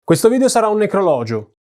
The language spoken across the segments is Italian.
Questo video sarà un necrologio.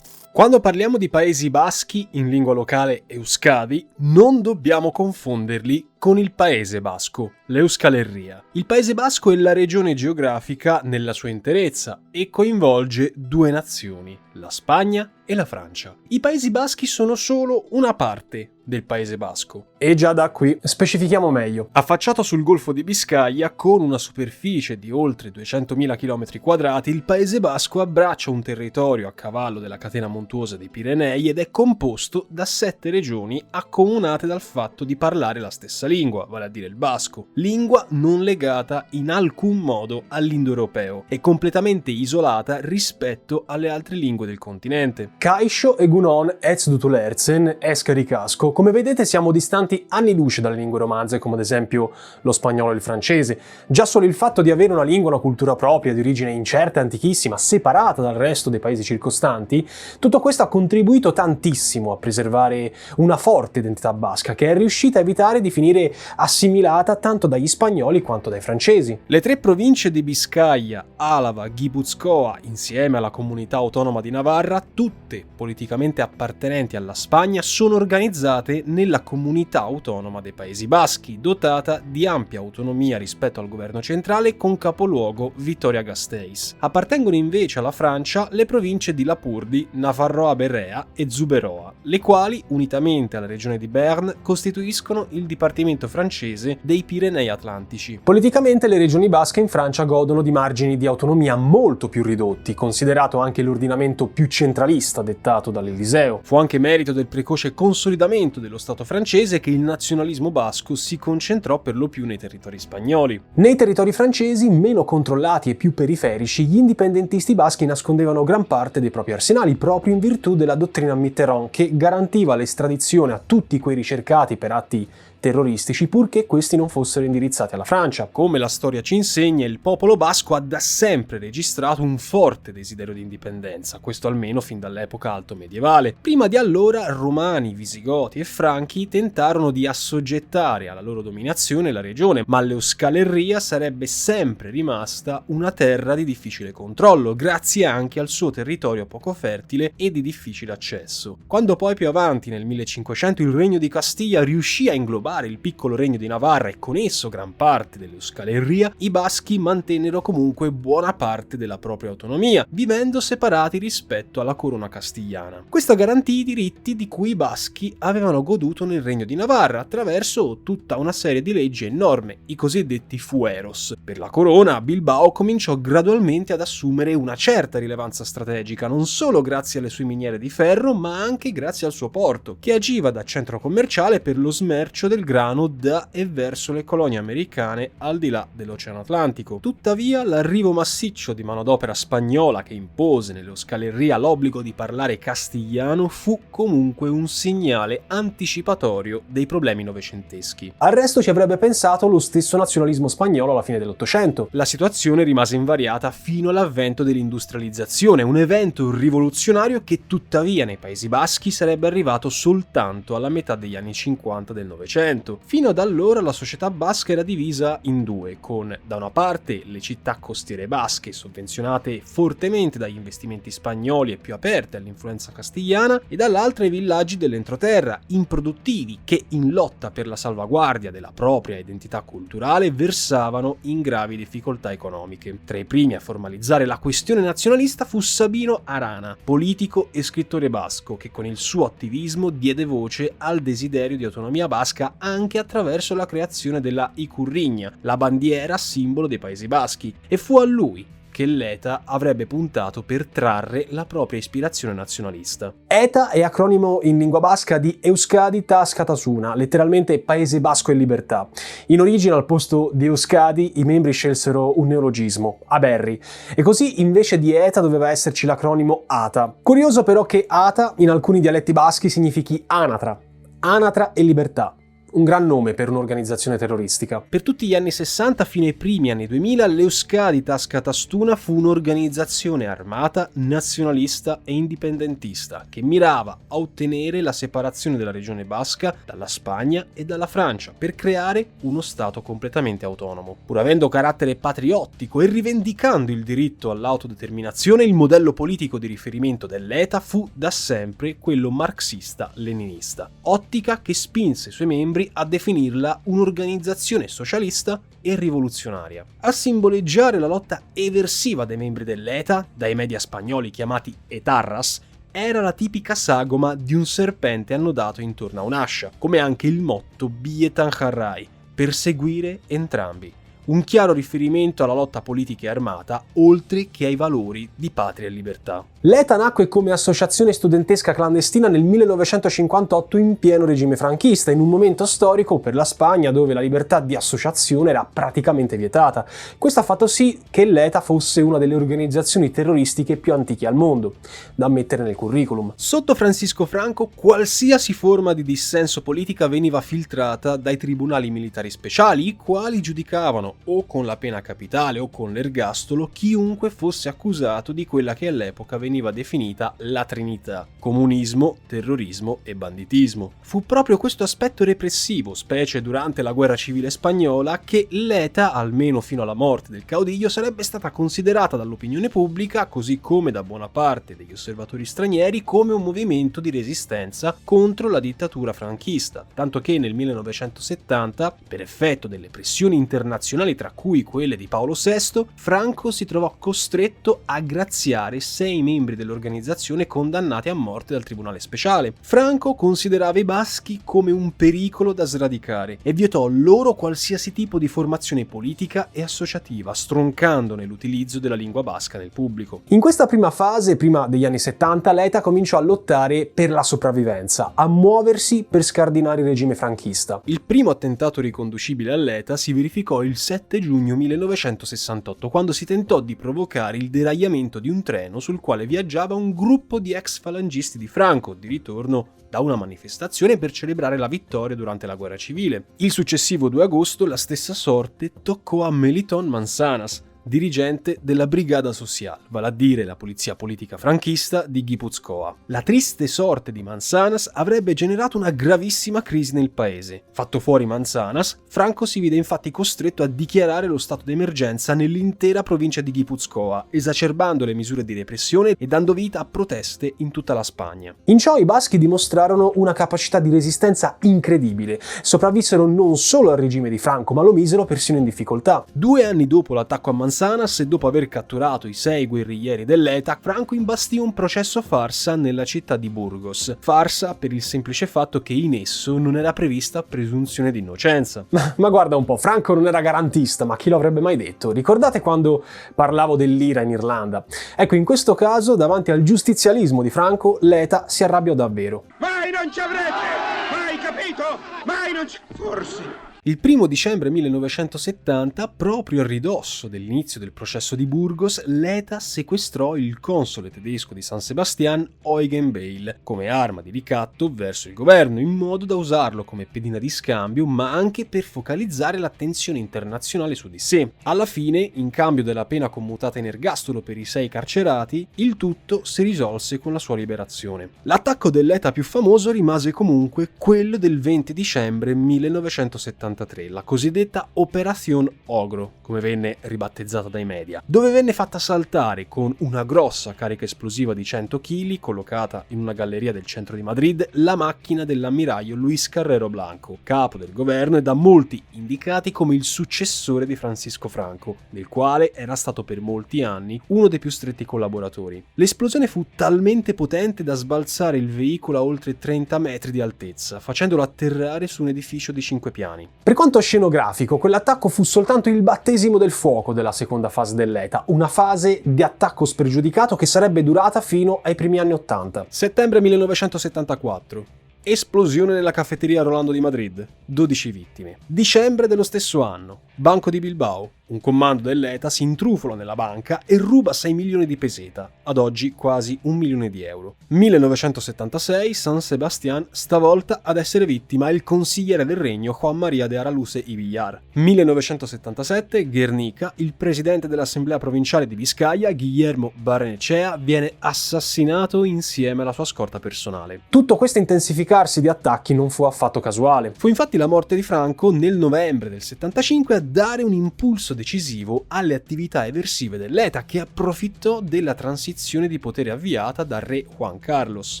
Quando parliamo di Paesi Baschi, in lingua locale Euskadi, non dobbiamo confonderli con il Paese Basco, l'Euskal Herria. Il Paese Basco è la regione geografica nella sua interezza e coinvolge due nazioni, la Spagna e la Francia. I Paesi Baschi sono solo una parte del Paese Basco. E già da qui specifichiamo meglio. Affacciato sul Golfo di Biscaglia, con una superficie di oltre 200.000 km², il Paese Basco abbraccia un territorio a cavallo della catena montuosa dei Pirenei ed è composto da 7 regioni accomunate dal fatto di parlare la stessa lingua, vale a dire il basco. Lingua non legata in alcun modo all'indoeuropeo e completamente isolata rispetto alle altre lingue del continente. Kaisho e Gunon ez dutulerzen escaricasco. Come vedete siamo distanti anni luce dalle lingue romanze, come ad esempio lo spagnolo e il francese. Già solo il fatto di avere una lingua, una cultura propria, di origine incerta e antichissima, separata dal resto dei paesi circostanti, tutto questo ha contribuito tantissimo a preservare una forte identità basca, che è riuscita a evitare di finire assimilata tanto dagli spagnoli quanto dai francesi. Le 3 province di Biscaglia, Álava, Guipúzcoa, insieme alla comunità autonoma di Navarra, tutte politicamente appartenenti alla Spagna, sono organizzate nella comunità autonoma dei Paesi Baschi, dotata di ampia autonomia rispetto al governo centrale, con capoluogo Vitoria-Gasteiz. Appartengono invece alla Francia le province di Lapurdi, Nafarroa-Berrea e Zuberoa, le quali, unitamente alla regione di Béarn, costituiscono il dipartimento francese dei Pirenei Atlantici. Politicamente le regioni basche in Francia godono di margini di autonomia molto più ridotti, considerato anche l'ordinamento più centralista dettato dall'Eliseo. Fu anche merito del precoce consolidamento dello Stato francese che il nazionalismo basco si concentrò per lo più nei territori spagnoli. Nei territori francesi, meno controllati e più periferici, gli indipendentisti baschi nascondevano gran parte dei propri arsenali, proprio in virtù della dottrina Mitterrand, che garantiva l'estradizione a tutti quei ricercati per atti terroristici, purché questi non fossero indirizzati alla Francia. Come la storia ci insegna, il popolo basco ha da sempre registrato un forte desiderio di indipendenza, questo almeno fin dall'epoca alto medievale. Prima di allora romani, visigoti e franchi tentarono di assoggettare alla loro dominazione la regione, ma l'Euskal Herria sarebbe sempre rimasta una terra di difficile controllo, grazie anche al suo territorio poco fertile e di difficile accesso. Quando poi più avanti nel 1500 il regno di Castiglia riuscì a inglobare il piccolo regno di Navarra e con esso gran parte dell'Euskal Herria, i baschi mantennero comunque buona parte della propria autonomia, vivendo separati rispetto alla corona castigliana. Questo garantì i diritti di cui i baschi avevano goduto nel regno di Navarra attraverso tutta una serie di leggi e norme, i cosiddetti fueros. Per la corona, Bilbao cominciò gradualmente ad assumere una certa rilevanza strategica, non solo grazie alle sue miniere di ferro, ma anche grazie al suo porto, che agiva da centro commerciale per lo smercio del grano da e verso le colonie americane al di là dell'Oceano Atlantico. Tuttavia, l'arrivo massiccio di manodopera spagnola che impose nell'Euskal Herria l'obbligo di parlare castigliano fu comunque un segnale anticipatorio dei problemi novecenteschi. Al resto ci avrebbe pensato lo stesso nazionalismo spagnolo alla fine dell'Ottocento. La situazione rimase invariata fino all'avvento dell'industrializzazione, un evento rivoluzionario che tuttavia nei Paesi Baschi sarebbe arrivato soltanto alla metà degli anni 50 del Novecento. Fino ad allora la società basca era divisa in due, con da una parte le città costiere basche, sovvenzionate fortemente dagli investimenti spagnoli e più aperte all'influenza castigliana, e dall'altra i villaggi dell'entroterra, improduttivi, che in lotta per la salvaguardia della propria identità culturale versavano in gravi difficoltà economiche. Tra i primi a formalizzare la questione nazionalista fu Sabino Arana, politico e scrittore basco, che con il suo attivismo diede voce al desiderio di autonomia basca anche attraverso la creazione della Ikurriña, la bandiera simbolo dei Paesi Baschi, e fu a lui che l'ETA avrebbe puntato per trarre la propria ispirazione nazionalista. ETA è acronimo in lingua basca di Euskadi Askatasuna, letteralmente Paese Basco e Libertà. In origine al posto di Euskadi i membri scelsero un neologismo, Aberri, e così invece di ETA doveva esserci l'acronimo ATA. Curioso però che ATA in alcuni dialetti baschi significhi anatra e libertà. un gran nome per un'organizzazione terroristica. Per tutti gli anni 60 fino ai primi anni 2000 l'Euskadi Tascatastuna fu un'organizzazione armata, nazionalista e indipendentista che mirava a ottenere la separazione della regione basca dalla Spagna e dalla Francia per creare uno stato completamente autonomo. Pur avendo carattere patriottico e rivendicando il diritto all'autodeterminazione, il modello politico di riferimento dell'ETA fu da sempre quello marxista-leninista, ottica che spinse i suoi membri a definirla un'organizzazione socialista e rivoluzionaria. A simboleggiare la lotta eversiva dei membri dell'ETA, dai media spagnoli chiamati etarras, era la tipica sagoma di un serpente annodato intorno a un'ascia, come anche il motto Bietan Harrai, perseguire entrambi. Un chiaro riferimento alla lotta politica e armata, oltre che ai valori di patria e libertà. L'ETA nacque come associazione studentesca clandestina nel 1958 in pieno regime franchista, in un momento storico per la Spagna dove la libertà di associazione era praticamente vietata. Questo ha fatto sì che l'ETA fosse una delle organizzazioni terroristiche più antiche al mondo, da mettere nel curriculum. Sotto Francisco Franco, qualsiasi forma di dissenso politica veniva filtrata dai tribunali militari speciali, i quali giudicavano o con la pena capitale o con l'ergastolo chiunque fosse accusato di quella che all'epoca veniva definita la Trinità: comunismo, terrorismo e banditismo. Fu proprio questo aspetto repressivo, specie durante la guerra civile spagnola, che l'ETA, almeno fino alla morte del caudillo, sarebbe stata considerata dall'opinione pubblica, così come da buona parte degli osservatori stranieri, come un movimento di resistenza contro la dittatura franchista, tanto che nel 1970, per effetto delle pressioni internazionali tra cui quelle di Paolo VI, Franco si trovò costretto a graziare 6 membri dell'organizzazione condannati a morte dal tribunale speciale. Franco considerava i baschi come un pericolo da sradicare e vietò loro qualsiasi tipo di formazione politica e associativa, stroncandone l'utilizzo della lingua basca nel pubblico. In questa prima fase, prima degli anni 70, l'ETA cominciò a lottare per la sopravvivenza, a muoversi per scardinare il regime franchista. Il primo attentato riconducibile all'ETA si verificò il 7 giugno 1968, quando si tentò di provocare il deragliamento di un treno sul quale viaggiava un gruppo di ex falangisti di Franco, di ritorno da una manifestazione per celebrare la vittoria durante la guerra civile. Il successivo 2 agosto la stessa sorte toccò a Melitón Manzanas, dirigente della Brigada Social, vale a dire la polizia politica franchista di Guipúzcoa. La triste sorte di Manzanas avrebbe generato una gravissima crisi nel paese. Fatto fuori Manzanas, Franco si vide infatti costretto a dichiarare lo stato d'emergenza nell'intera provincia di Guipúzcoa, esacerbando le misure di repressione e dando vita a proteste in tutta la Spagna. In ciò i baschi dimostrarono una capacità di resistenza incredibile, sopravvissero non solo al regime di Franco, ma lo misero persino in difficoltà. 2 anni dopo l'attacco a Manzanas e dopo aver catturato i 6 guerriglieri dell'ETA, Franco imbastì un processo farsa nella città di Burgos. Farsa per il semplice fatto che in esso non era prevista presunzione di innocenza. Ma guarda un po', Franco non era garantista, ma chi lo avrebbe mai detto? Ricordate quando parlavo dell'IRA in Irlanda? Ecco, in questo caso, davanti al giustizialismo di Franco, l'ETA si arrabbiò davvero. Mai non ci avrete! Mai capito? Mai non ci... Forse... Il 1 dicembre 1970, proprio a ridosso dell'inizio del processo di Burgos, l'ETA sequestrò il console tedesco di San Sebastián, Eugen Beil, come arma di ricatto verso il governo, in modo da usarlo come pedina di scambio, ma anche per focalizzare l'attenzione internazionale su di sé. Alla fine, in cambio della pena commutata in ergastolo per i 6 carcerati, il tutto si risolse con la sua liberazione. L'attacco dell'ETA più famoso rimase comunque quello del 20 dicembre 1973. La cosiddetta Operación Ogro, come venne ribattezzata dai media, dove venne fatta saltare con una grossa carica esplosiva di 100 kg collocata in una galleria del centro di Madrid la macchina dell'ammiraglio Luis Carrero Blanco, capo del governo e da molti indicati come il successore di Francisco Franco, del quale era stato per molti anni uno dei più stretti collaboratori. L'esplosione fu talmente potente da sbalzare il veicolo a oltre 30 metri di altezza, facendolo atterrare su un edificio di 5 piani. Per quanto scenografico, quell'attacco fu soltanto il battesimo del fuoco della seconda fase dell'ETA, una fase di attacco spregiudicato che sarebbe durata fino ai primi anni 80. Settembre 1974. Esplosione nella caffetteria Rolando di Madrid, 12 vittime. Dicembre dello stesso anno, Banco di Bilbao, Un comando dell'ETA si intrufola nella banca e ruba 6 milioni di peseta, ad oggi quasi 1 milione di euro. 1976, San Sebastián, stavolta ad essere vittima il consigliere del regno Juan María de Araluce y Villar. 1977, Guernica, il presidente dell'Assemblea provinciale di Biscaya, Guillermo Barrenechea, viene assassinato insieme alla sua scorta personale. Tutto questo intensificarsi di attacchi non fu affatto casuale. Fu infatti la morte di Franco nel novembre del 75 a dare un impulso decisivo alle attività eversive dell'ETA, che approfittò della transizione di potere avviata dal re Juan Carlos.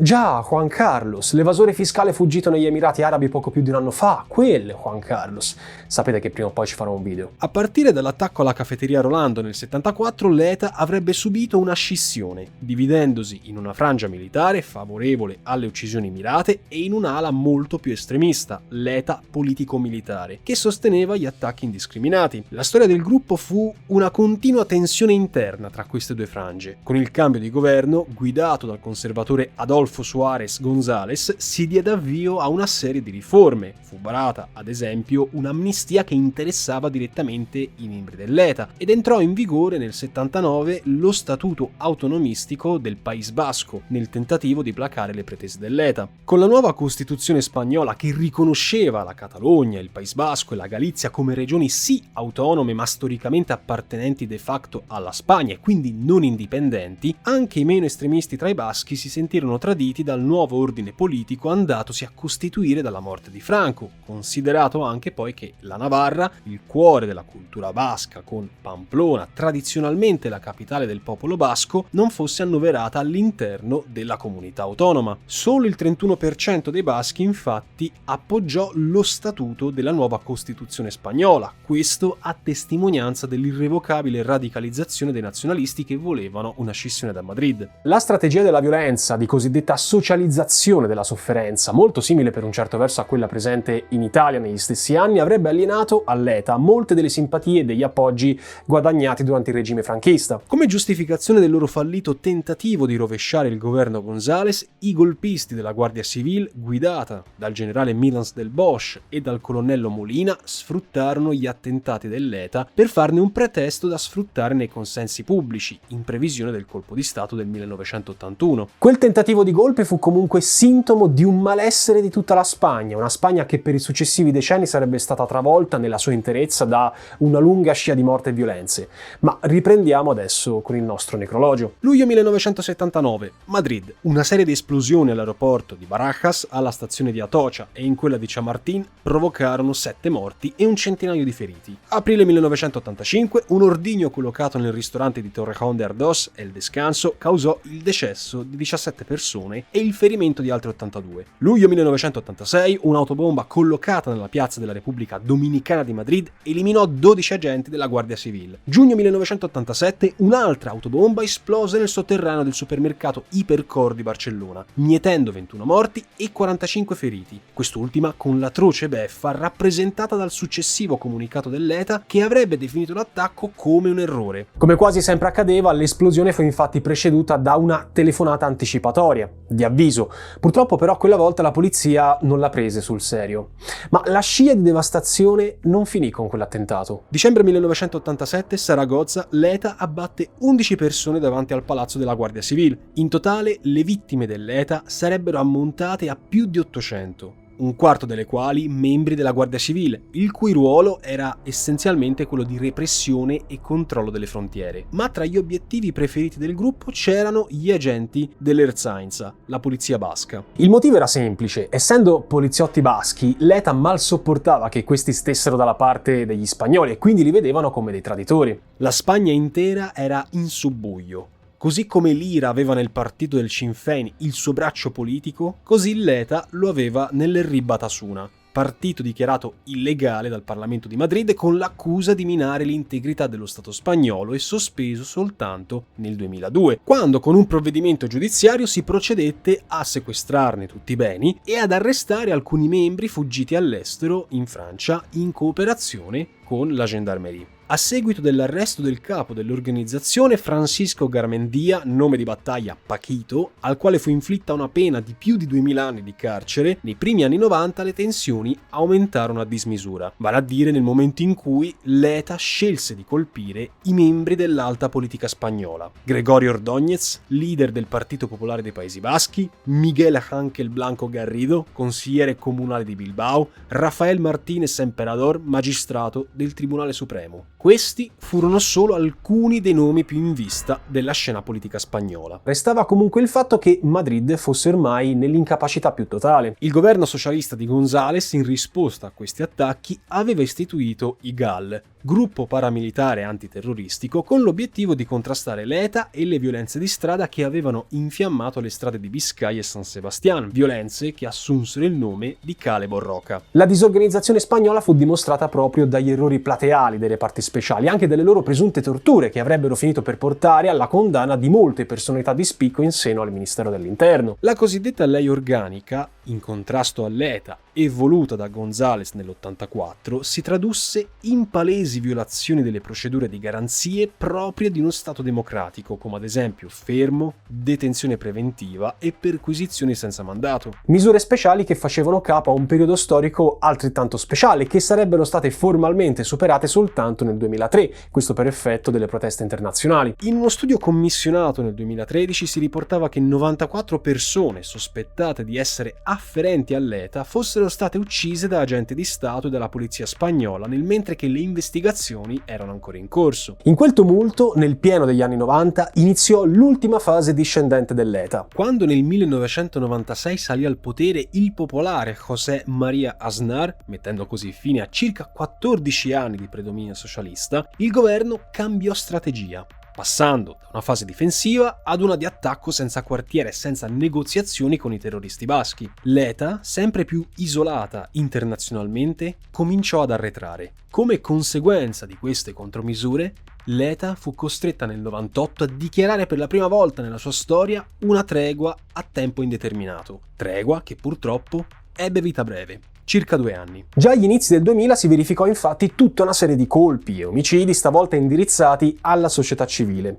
Già, Juan Carlos, l'evasore fiscale fuggito negli Emirati Arabi poco più di un anno fa, quel Juan Carlos. Sapete che prima o poi ci farò un video. A partire dall'attacco alla cafeteria Rolando nel 74, l'ETA avrebbe subito una scissione, dividendosi in una frangia militare favorevole alle uccisioni mirate e in un'ala molto più estremista, l'ETA politico-militare, che sosteneva gli attacchi indiscriminati. La storia del gruppo fu una continua tensione interna tra queste due frange. Con il cambio di governo, guidato dal conservatore Adolfo Suárez González, si diede avvio a una serie di riforme. Fu varata, ad esempio, un'amnistia che interessava direttamente i membri dell'ETA ed entrò in vigore nel 79 lo statuto autonomistico del País Basco, nel tentativo di placare le pretese dell'ETA. Con la nuova Costituzione spagnola, che riconosceva la Catalogna, il País Basco e la Galizia come regioni sì autonome ma storicamente appartenenti de facto alla Spagna e quindi non indipendenti, anche i meno estremisti tra i baschi si sentirono traditi dal nuovo ordine politico andatosi a costituire dalla morte di Franco, considerato anche poi che la Navarra, il cuore della cultura basca con Pamplona, tradizionalmente la capitale del popolo basco, non fosse annoverata all'interno della comunità autonoma. Solo il 31% dei baschi infatti appoggiò lo statuto della nuova Costituzione spagnola, questo a testimonianza dell'irrevocabile radicalizzazione dei nazionalisti che volevano una scissione da Madrid. La strategia della violenza, di cosiddetta socializzazione della sofferenza, molto simile per un certo verso a quella presente in Italia negli stessi anni, avrebbe alienato all'ETA molte delle simpatie e degli appoggi guadagnati durante il regime franchista. Come giustificazione del loro fallito tentativo di rovesciare il governo González, i golpisti della Guardia Civil, guidata dal generale Milans del Bosch e dal colonnello Molina, sfruttarono gli attentati dell'ETA per farne un pretesto da sfruttare nei consensi pubblici, in previsione del colpo di Stato del 1981. Quel tentativo di golpe fu comunque sintomo di un malessere di tutta la Spagna, una Spagna che per i successivi decenni sarebbe stata travolta nella sua interezza da una lunga scia di morte e violenze. Ma riprendiamo adesso con il nostro necrologio. Luglio 1979, Madrid. Una serie di esplosioni all'aeroporto di Barajas, alla stazione di Atocha e in quella di Chamartín provocarono 7 morti e un centinaio di feriti. Aprile 1985, un ordigno collocato nel ristorante di Torrejón de Ardoz, El Descanso, causò il decesso di 17 persone e il ferimento di altre 82. Luglio 1986, un'autobomba collocata nella piazza della Repubblica Dominicana di Madrid eliminò 12 agenti della Guardia Civil. Giugno 1987, un'altra autobomba esplose nel sotterraneo del supermercato Hipercor di Barcellona, mietendo 21 morti e 45 feriti, quest'ultima con l'atroce beffa rappresentata dal successivo comunicato dell'ETA che avrebbe definito l'attacco come un errore. Come quasi sempre accadeva, l'esplosione fu infatti preceduta da una telefonata anticipatoria, di avviso. Purtroppo però quella volta la polizia non la prese sul serio. Ma la scia di devastazione non finì con quell'attentato. Dicembre 1987, Saragozza, l'ETA abbatte 11 persone davanti al palazzo della Guardia Civil. In totale le vittime dell'ETA sarebbero ammontate a più di 800. Un quarto delle quali membri della Guardia Civile, il cui ruolo era essenzialmente quello di repressione e controllo delle frontiere. Ma tra gli obiettivi preferiti del gruppo c'erano gli agenti dell'Ertzaintza, la polizia basca. Il motivo era semplice: essendo poliziotti baschi, l'ETA mal sopportava che questi stessero dalla parte degli spagnoli e quindi li vedevano come dei traditori. La Spagna intera era in subbuglio. Così come l'IRA aveva nel partito del Sinn Féin il suo braccio politico, così l'ETA lo aveva nell'Erri Batasuna, partito dichiarato illegale dal Parlamento di Madrid con l'accusa di minare l'integrità dello Stato spagnolo e sospeso soltanto nel 2002, quando con un provvedimento giudiziario si procedette a sequestrarne tutti i beni e ad arrestare alcuni membri fuggiti all'estero in Francia in cooperazione con la Gendarmerie. a seguito dell'arresto del capo dell'organizzazione Francisco Garmendia, nome di battaglia Paquito, al quale fu inflitta una pena di più di 2000 anni di carcere. Nei primi anni 90 le tensioni aumentarono a dismisura, vale a dire nel momento in cui l'ETA scelse di colpire i membri dell'alta politica spagnola. Gregorio Ordóñez, leader del Partito Popolare dei Paesi Baschi, Miguel Ángel Blanco Garrido, consigliere comunale di Bilbao, Rafael Martínez Emperador, magistrato del Tribunale Supremo. Questi furono solo alcuni dei nomi più in vista della scena politica spagnola. Restava comunque il fatto che Madrid fosse ormai nell'incapacità più totale. Il governo socialista di González, in risposta a questi attacchi, aveva istituito i GAL, gruppo paramilitare antiterroristico, con l'obiettivo di contrastare l'ETA e le violenze di strada che avevano infiammato le strade di Biscay e San Sebastián, violenze che assunsero il nome di Cale Borroca. La disorganizzazione spagnola fu dimostrata proprio dagli errori plateali dei reparti speciali, anche delle loro presunte torture che avrebbero finito per portare alla condanna di molte personalità di spicco in seno al Ministero dell'Interno. La cosiddetta ley organica, in contrasto all'ETA e voluta da González nell'84, si tradusse in palesi violazioni delle procedure di garanzie proprie di uno Stato democratico, come ad esempio fermo, detenzione preventiva e perquisizioni senza mandato. Misure speciali che facevano capo a un periodo storico altrettanto speciale, che sarebbero state formalmente superate soltanto nel 2003, questo per effetto delle proteste internazionali. In uno studio commissionato nel 2013 si riportava che 94 persone sospettate di essere afferenti all'ETA fossero state uccise da agenti di Stato e dalla polizia spagnola, mentre che le investigazioni erano ancora in corso. In quel tumulto, nel pieno degli anni 90, iniziò l'ultima fase discendente dell'ETA. Quando nel 1996 salì al potere il popolare José María Aznar, mettendo così fine a circa 14 anni di predominio socialista, il governo cambiò strategia, passando da una fase difensiva ad una di attacco senza quartiere e senza negoziazioni con i terroristi baschi. L'ETA, sempre più isolata internazionalmente, cominciò ad arretrare. Come conseguenza di queste contromisure, l'ETA fu costretta nel 98 a dichiarare per la prima volta nella sua storia una tregua a tempo indeterminato. Tregua che purtroppo ebbe vita breve. Circa 2 anni. Già agli inizi del 2000 si verificò infatti tutta una serie di colpi e omicidi, stavolta indirizzati alla società civile.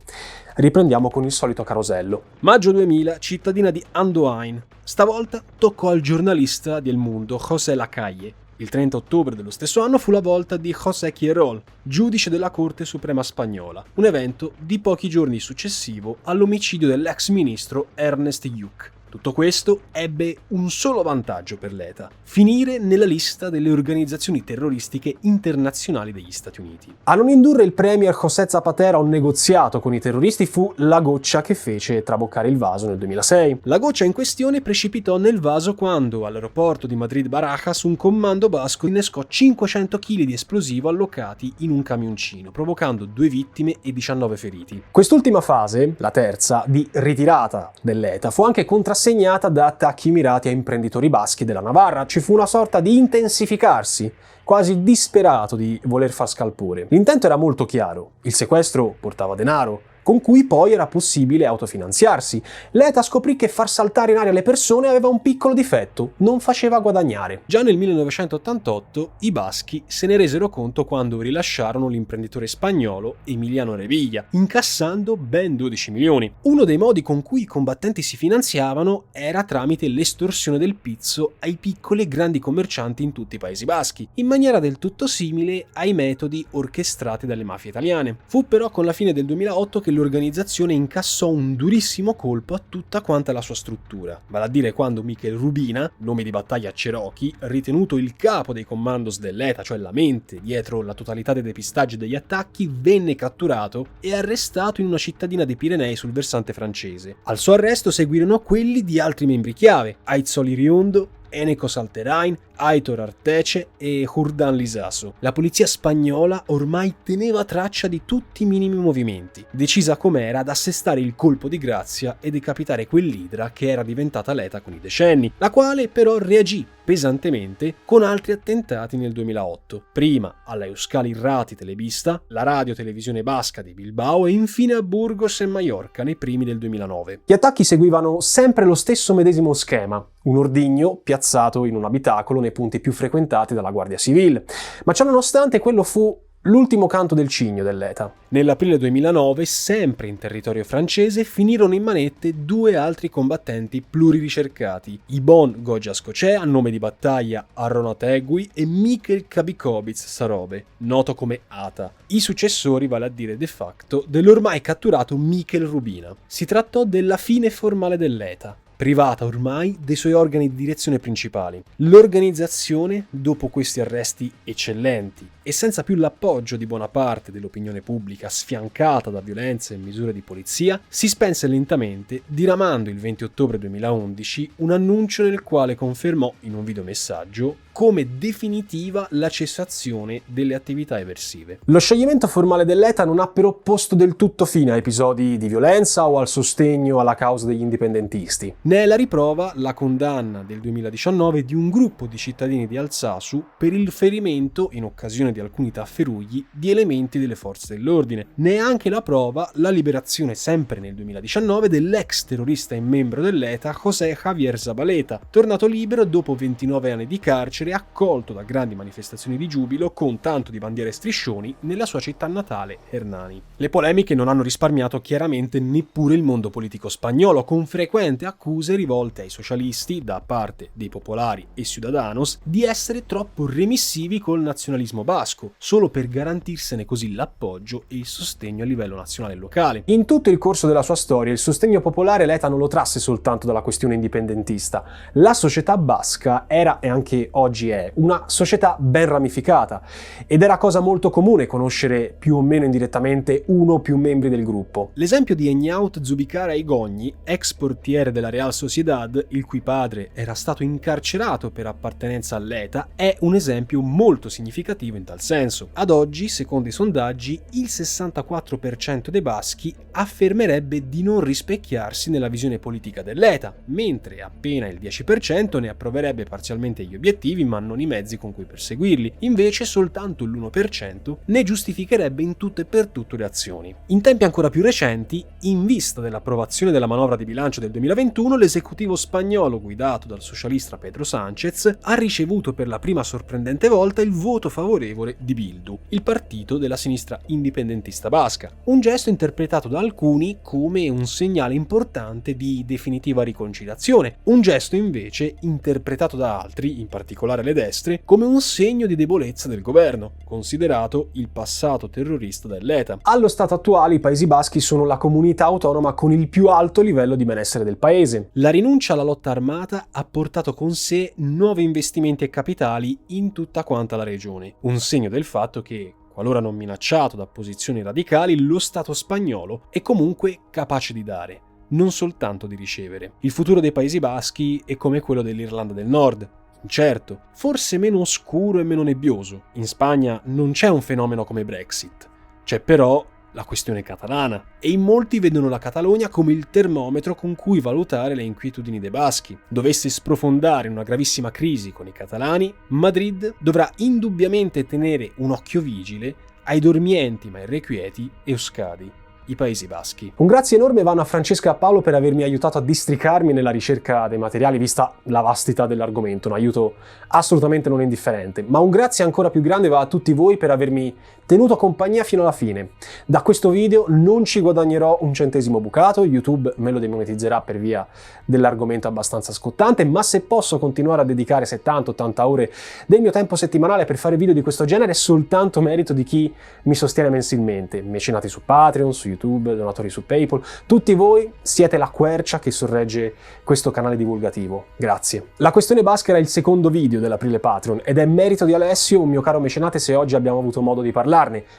Riprendiamo con il solito carosello. Maggio 2000, cittadina di Andoain. Stavolta toccò al giornalista di El Mundo, José Lacalle. Il 30 ottobre dello stesso anno fu la volta di José Querol, giudice della Corte Suprema spagnola, un evento di pochi giorni successivo all'omicidio dell'ex ministro Ernest Lluch. Tutto questo ebbe un solo vantaggio per l'ETA: finire nella lista delle organizzazioni terroristiche internazionali degli Stati Uniti. A non indurre il premier José Zapatero a un negoziato con i terroristi fu la goccia che fece traboccare il vaso nel 2006. La goccia in questione precipitò nel vaso quando, all'aeroporto di Madrid-Barajas, un comando basco innescò 500 kg di esplosivo allocati in un camioncino, provocando 2 vittime e 19 feriti. Quest'ultima fase, la terza, di ritirata dell'ETA, fu anche contrassegnata da attacchi mirati a imprenditori baschi della Navarra. Ci fu una sorta di intensificarsi, quasi disperato di voler far scalpore. L'intento era molto chiaro: il sequestro portava denaro, con cui poi era possibile autofinanziarsi. L'ETA scoprì che far saltare in aria le persone aveva un piccolo difetto: non faceva guadagnare. Già nel 1988 i baschi se ne resero conto quando rilasciarono l'imprenditore spagnolo Emiliano Revilla, incassando ben 12 milioni. Uno dei modi con cui i combattenti si finanziavano era tramite l'estorsione del pizzo ai piccoli e grandi commercianti in tutti i Paesi Baschi, in maniera del tutto simile ai metodi orchestrati dalle mafie italiane. Fu però con la fine del 2008 che l'organizzazione incassò un durissimo colpo a tutta quanta la sua struttura, vale a dire quando Mikel Rubina, nome di battaglia Cherokee, ritenuto il capo dei commandos dell'ETA, cioè la mente dietro la totalità dei depistaggi degli attacchi, venne catturato e arrestato in una cittadina dei Pirenei sul versante francese. Al suo arresto seguirono quelli di altri membri chiave: Aitzol Iriondo, Eneko Salterain, Aitor Arteche e Jourdan Lizaso. La polizia spagnola ormai teneva traccia di tutti i minimi movimenti, decisa com'era ad assestare il colpo di grazia e decapitare quell'idra che era diventata l'ETA con i decenni, la quale però reagì pesantemente con altri attentati nel 2008, prima alla Euskal Irrati Telebista, la radio-televisione basca di Bilbao, e infine a Burgos e Maiorca nei primi del 2009. Gli attacchi seguivano sempre lo stesso medesimo schema: un ordigno piazzato in un abitacolo nei punti più frequentati dalla Guardia Civile. Ma ciononostante quello fu l'ultimo canto del cigno dell'ETA. Nell'aprile 2009, sempre in territorio francese, finirono in manette due altri combattenti pluriricercati, Ibon Gogia-Skocea, nome di battaglia Arona Tegui, e Mikhail Kabikovic Sarobe, noto come Ata, i successori, vale a dire de facto, dell'ormai catturato Mikhail Rubina. Si trattò della fine formale dell'ETA, privata ormai dei suoi organi di direzione principali. L'organizzazione, dopo questi arresti eccellenti e senza più l'appoggio di buona parte dell'opinione pubblica sfiancata da violenze e misure di polizia, si spense lentamente, diramando il 20 ottobre 2011 un annuncio nel quale confermò in un videomessaggio come definitiva la cessazione delle attività eversive. Lo scioglimento formale dell'ETA non ha però posto del tutto fine a episodi di violenza o al sostegno alla causa degli indipendentisti. Ne è la riprova la condanna del 2019 di un gruppo di cittadini di Alsasu per il ferimento, in occasione di alcuni tafferugli, di elementi delle forze dell'ordine. Ne è anche la prova la liberazione, sempre nel 2019, dell'ex terrorista e membro dell'ETA José Javier Zabaleta, tornato libero dopo 29 anni di carcere, accolto da grandi manifestazioni di giubilo con tanto di bandiere e striscioni nella sua città natale, Hernani. Le polemiche non hanno risparmiato chiaramente neppure il mondo politico spagnolo, con frequenti accuse rivolte ai socialisti da parte dei popolari e Ciudadanos di essere troppo remissivi col nazionalismo basco, solo per garantirsene così l'appoggio e il sostegno a livello nazionale e locale. In tutto il corso della sua storia, il sostegno popolare l'ETA non lo trasse soltanto dalla questione indipendentista. La società basca era, e anche oggi è, una società ben ramificata, ed era cosa molto comune conoscere più o meno indirettamente uno o più membri del gruppo. L'esempio di Eñaut Zubicara Igogni, ex portiere della Real Sociedad, il cui padre era stato incarcerato per appartenenza all'ETA, è un esempio molto significativo in tal senso. Ad oggi, secondo i sondaggi, il 64% dei baschi affermerebbe di non rispecchiarsi nella visione politica dell'ETA, mentre appena il 10% ne approverebbe parzialmente gli obiettivi ma non i mezzi con cui perseguirli. Invece soltanto l'1% ne giustificherebbe in tutto e per tutto le azioni. In tempi ancora più recenti, in vista dell'approvazione della manovra di bilancio del 2021, l'esecutivo spagnolo guidato dal socialista Pedro Sánchez ha ricevuto per la prima sorprendente volta il voto favorevole di Bildu, il partito della sinistra indipendentista basca, un gesto interpretato da alcuni come un segnale importante di definitiva riconciliazione, un gesto invece interpretato da altri, in particolare le destre, come un segno di debolezza del governo, considerato il passato terrorista dell'ETA. Allo stato attuale i Paesi Baschi sono la comunità autonoma con il più alto livello di benessere del paese. La rinuncia alla lotta armata ha portato con sé nuovi investimenti e capitali in tutta quanta la regione, un segno del fatto che, qualora non minacciato da posizioni radicali, lo Stato spagnolo è comunque capace di dare, non soltanto di ricevere. Il futuro dei Paesi Baschi è come quello dell'Irlanda del Nord. Certo, forse meno oscuro e meno nebbioso. In Spagna non c'è un fenomeno come Brexit. C'è però la questione catalana, e in molti vedono la Catalogna come il termometro con cui valutare le inquietudini dei baschi. Dovesse sprofondare in una gravissima crisi con i catalani, Madrid dovrà indubbiamente tenere un occhio vigile ai dormienti ma irrequieti Euskadi, i Paesi Baschi. Un grazie enorme vanno a Francesca e a Paolo per avermi aiutato a districarmi nella ricerca dei materiali, vista la vastità dell'argomento, un aiuto assolutamente non indifferente. Ma un grazie ancora più grande va a tutti voi per avermi tenuto compagnia fino alla fine. Da questo video non ci guadagnerò un centesimo bucato, YouTube me lo demonetizzerà per via dell'argomento abbastanza scottante, ma se posso continuare a dedicare 70-80 ore del mio tempo settimanale per fare video di questo genere è soltanto merito di chi mi sostiene mensilmente, mecenati su Patreon, su YouTube, donatori su PayPal. Tutti voi siete la quercia che sorregge questo canale divulgativo. Grazie. La questione basca era il secondo video dell'aprile Patreon ed è merito di Alessio, un mio caro mecenate, se oggi abbiamo avuto modo di parlarne.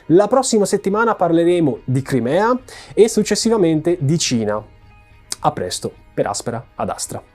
La prossima settimana parleremo di Crimea e successivamente di Cina. A presto, per Aspera ad Astra.